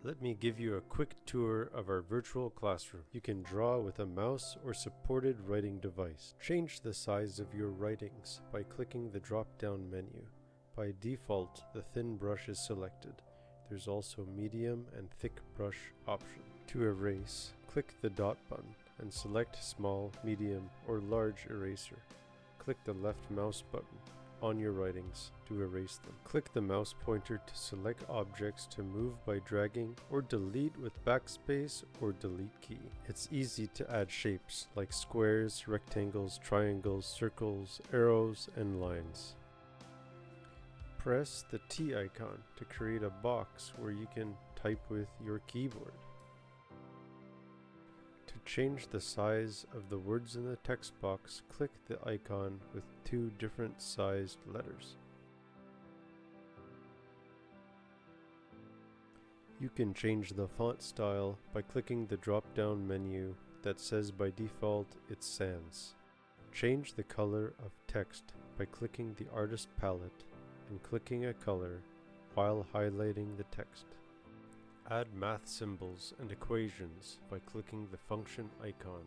Let me give you a quick tour of our virtual classroom. You can draw with a mouse or supported writing device. Change the size of your writings by clicking the drop-down menu. By default, the thin brush is selected. There's also medium and thick brush option. To erase, click the dot button and select small, medium, or large eraser. Click the left mouse button on your writings to erase them. Click the mouse pointer to select objects to move by dragging, or delete with backspace or delete key. It's easy to add shapes like squares, rectangles, triangles, circles, arrows, and lines. Press the T icon to create a box where you can type with your keyboard. To change the size of the words in the text box, click the icon with two different sized letters. You can change the font style by clicking the drop-down menu that says by default it's sans. Change the color of text by clicking the artist palette and clicking a color while highlighting the text. Add math symbols and equations by clicking the function icon.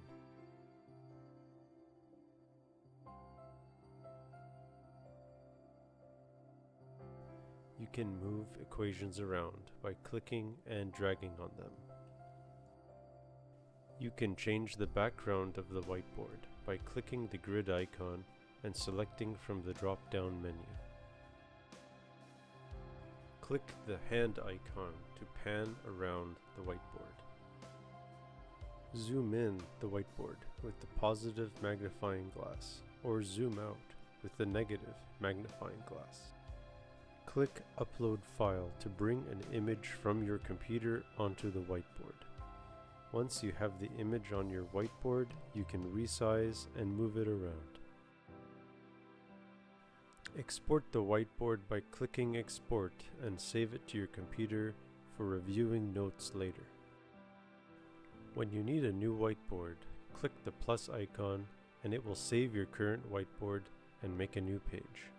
You can move equations around by clicking and dragging on them. You can change the background of the whiteboard by clicking the grid icon and selecting from the drop-down menu. Click the hand icon to pan around the whiteboard. Zoom in the whiteboard with the positive magnifying glass, or zoom out with the negative magnifying glass. Click Upload File to bring an image from your computer onto the whiteboard. Once you have the image on your whiteboard, you can resize and move it around. Export the whiteboard by clicking Export and save it to your computer for reviewing notes later. When you need a new whiteboard, click the plus icon and it will save your current whiteboard and make a new page.